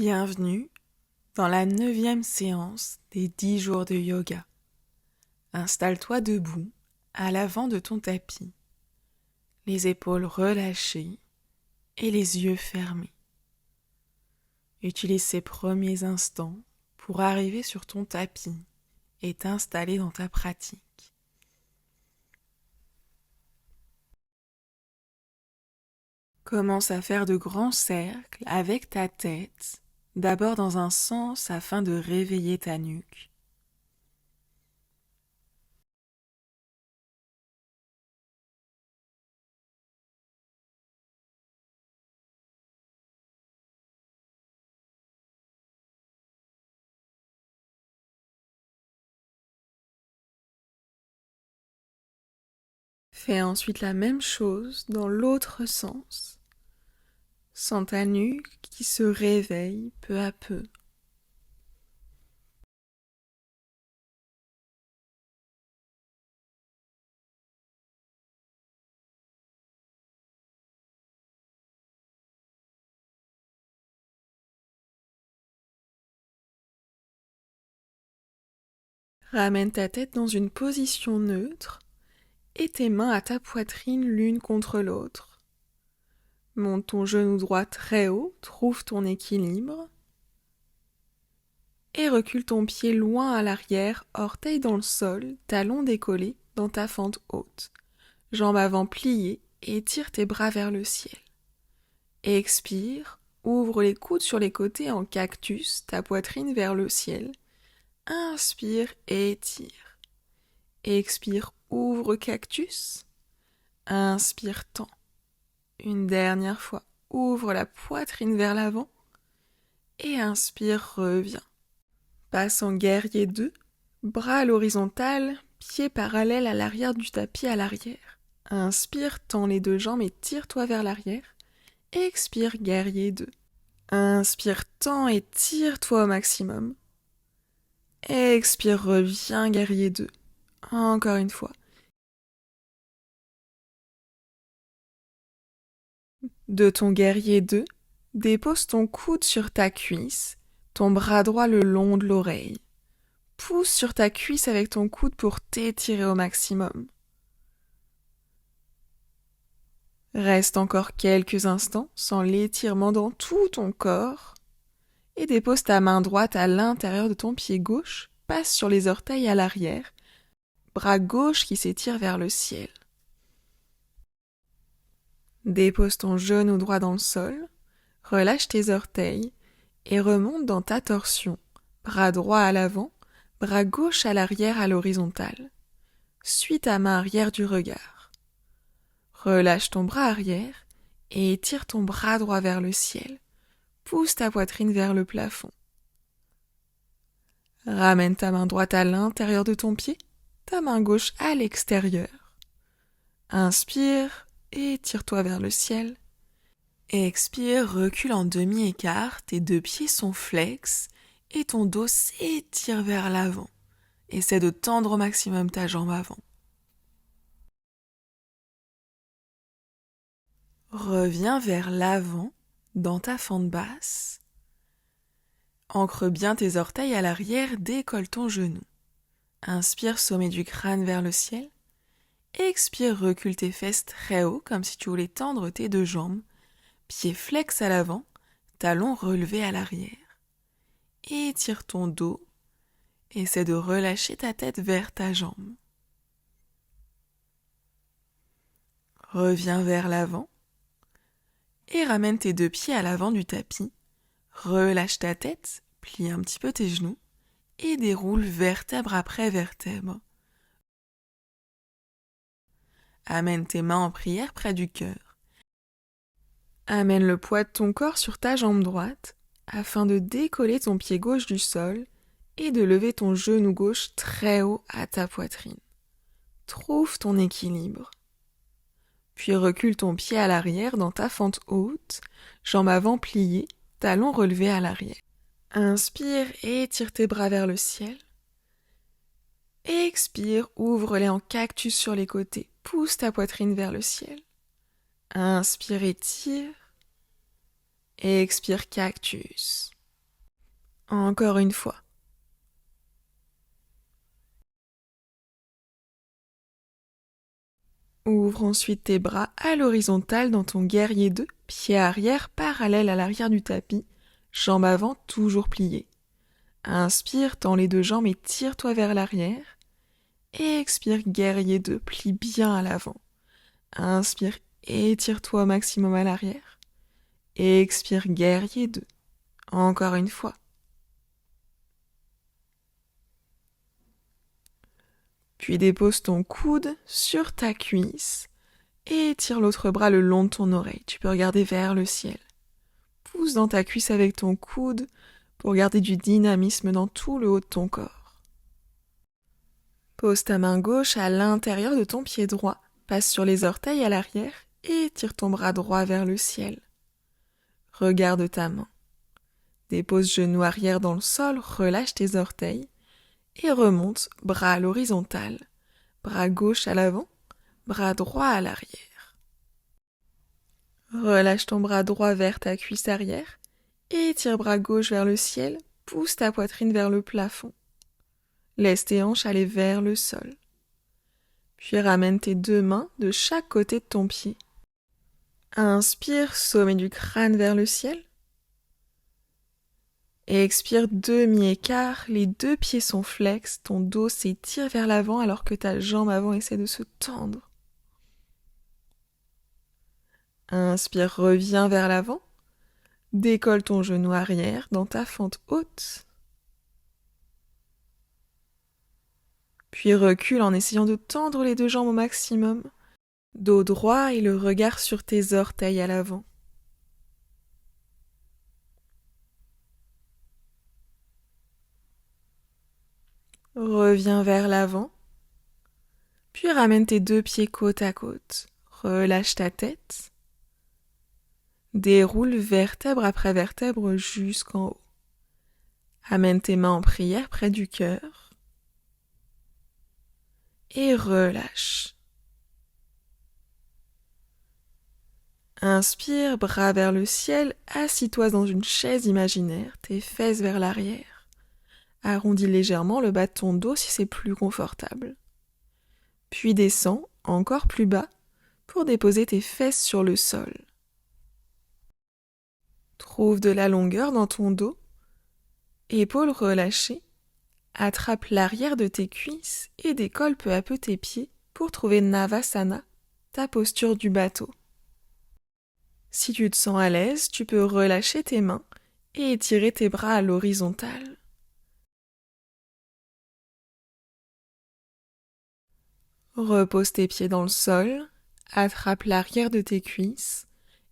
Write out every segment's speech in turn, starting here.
Bienvenue dans la 9e séance des 10 jours de yoga. Installe-toi debout à l'avant de ton tapis, les épaules relâchées et les yeux fermés. Utilise ces premiers instants pour arriver sur ton tapis et t'installer dans ta pratique. Commence à faire de grands cercles avec ta tête, d'abord dans un sens afin de réveiller ta nuque. Fais ensuite la même chose dans l'autre sens. Sens ta nuque qui se réveille peu à peu. Ramène ta tête dans une position neutre et tes mains à ta poitrine l'une contre l'autre. Monte ton genou droit très haut, trouve ton équilibre et recule ton pied loin à l'arrière, orteil dans le sol, talon décollé dans ta fente haute. Jambes avant pliées et étire tes bras vers le ciel. Expire, ouvre les coudes sur les côtés en cactus, ta poitrine vers le ciel. Inspire et étire. Expire, ouvre cactus. Inspire, tend. Une dernière fois, ouvre la poitrine vers l'avant. Et inspire, reviens. Passe en guerrier 2, bras à l'horizontale, pieds parallèles à l'arrière du tapis à l'arrière. Inspire, tends les deux jambes et tire-toi vers l'arrière. Expire, guerrier 2. Inspire, tends et tire-toi au maximum. Expire, reviens, guerrier 2. Encore une fois. De ton guerrier 2, dépose ton coude sur ta cuisse, ton bras droit le long de l'oreille. Pousse sur ta cuisse avec ton coude pour t'étirer au maximum. Reste encore quelques instants sans l'étirement dans tout ton corps et dépose ta main droite à l'intérieur de ton pied gauche, passe sur les orteils à l'arrière, bras gauche qui s'étire vers le ciel. Dépose ton genou droit dans le sol, relâche tes orteils et remonte dans ta torsion, bras droit à l'avant, bras gauche à l'arrière à l'horizontale. Suis ta main arrière du regard. Relâche ton bras arrière et étire ton bras droit vers le ciel. Pousse ta poitrine vers le plafond. Ramène ta main droite à l'intérieur de ton pied, ta main gauche à l'extérieur. Inspire et étire-toi vers le ciel. Expire, recule en demi-écart, tes deux pieds sont flex et ton dos s'étire vers l'avant. Essaie de tendre au maximum ta jambe avant. Reviens vers l'avant dans ta fente basse. Ancre bien tes orteils à l'arrière, décolle ton genou. Inspire, sommet du crâne vers le ciel. Expire, recule tes fesses très haut comme si tu voulais tendre tes deux jambes. Pieds flex à l'avant, talons relevés à l'arrière. Étire ton dos. Essaie de relâcher ta tête vers ta jambe. Reviens vers l'avant et ramène tes deux pieds à l'avant du tapis. Relâche ta tête, plie un petit peu tes genoux et déroule vertèbre après vertèbre. Amène tes mains en prière près du cœur. Amène le poids de ton corps sur ta jambe droite afin de décoller ton pied gauche du sol et de lever ton genou gauche très haut à ta poitrine. Trouve ton équilibre. Puis recule ton pied à l'arrière dans ta fente haute, jambes avant pliées, talons relevés à l'arrière. Inspire et étire tes bras vers le ciel. Expire, ouvre-les en cactus sur les côtés, pousse ta poitrine vers le ciel. Inspire, étire. Expire, cactus. Encore une fois. Ouvre ensuite tes bras à l'horizontale dans ton guerrier 2, pied arrière parallèle à l'arrière du tapis, jambes avant toujours pliées. Inspire, tends les deux jambes et tire-toi vers l'arrière. Et expire, guerrier 2, plie bien à l'avant. Inspire, étire-toi au maximum à l'arrière. Et expire, guerrier 2. Encore une fois. Puis dépose ton coude sur ta cuisse et étire l'autre bras le long de ton oreille. Tu peux regarder vers le ciel. Pousse dans ta cuisse avec ton coude pour garder du dynamisme dans tout le haut de ton corps. Pose ta main gauche à l'intérieur de ton pied droit, passe sur les orteils à l'arrière et étire ton bras droit vers le ciel. Regarde ta main. Dépose genou arrière dans le sol, relâche tes orteils et remonte, bras à l'horizontale, bras gauche à l'avant, bras droit à l'arrière. Relâche ton bras droit vers ta cuisse arrière et étire bras gauche vers le ciel, pousse ta poitrine vers le plafond. Laisse tes hanches aller vers le sol. Puis ramène tes deux mains de chaque côté de ton pied. Inspire, sommet du crâne vers le ciel. Et expire, demi-écart, les deux pieds sont flex, ton dos s'étire vers l'avant alors que ta jambe avant essaie de se tendre. Inspire, reviens vers l'avant. Décolle ton genou arrière dans ta fente haute. Puis recule en essayant de tendre les deux jambes au maximum. Dos droit et le regard sur tes orteils à l'avant. Reviens vers l'avant. Puis ramène tes deux pieds côte à côte. Relâche ta tête. Déroule vertèbre après vertèbre jusqu'en haut. Amène tes mains en prière près du cœur. Et relâche. Inspire, bras vers le ciel, assis-toi dans une chaise imaginaire, tes fesses vers l'arrière. Arrondis légèrement le bas de ton dos si c'est plus confortable. Puis descends encore plus bas pour déposer tes fesses sur le sol. Trouve de la longueur dans ton dos, épaules relâchées, attrape l'arrière de tes cuisses et décolle peu à peu tes pieds pour trouver Navasana, ta posture du bateau. Si tu te sens à l'aise, tu peux relâcher tes mains et étirer tes bras à l'horizontale. Repose tes pieds dans le sol, attrape l'arrière de tes cuisses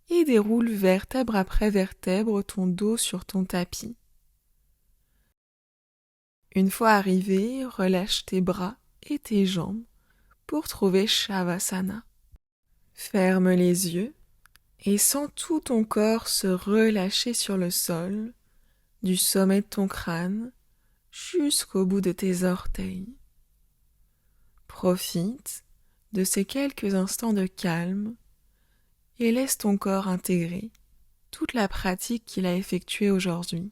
et déroule vertèbre après vertèbre ton dos sur ton tapis. Une fois arrivé, relâche tes bras et tes jambes pour trouver Shavasana. Ferme les yeux et sens tout ton corps se relâcher sur le sol, du sommet de ton crâne jusqu'au bout de tes orteils. Profite de ces quelques instants de calme et laisse ton corps intégrer toute la pratique qu'il a effectuée aujourd'hui.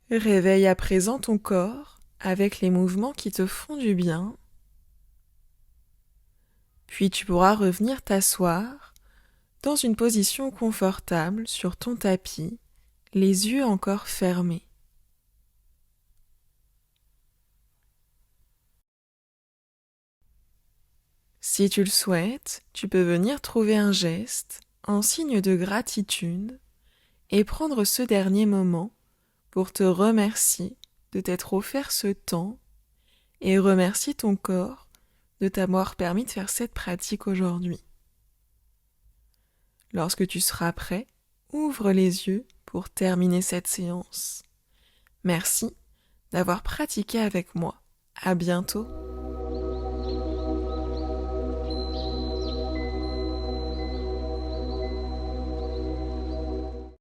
Réveille à présent ton corps avec les mouvements qui te font du bien. Puis tu pourras revenir t'asseoir dans une position confortable sur ton tapis, les yeux encore fermés. Si tu le souhaites, tu peux venir trouver un geste en signe de gratitude et prendre ce dernier moment pour te remercier de t'être offert ce temps et remercier ton corps de t'avoir permis de faire cette pratique aujourd'hui. Lorsque tu seras prêt, ouvre les yeux pour terminer cette séance. Merci d'avoir pratiqué avec moi. À bientôt.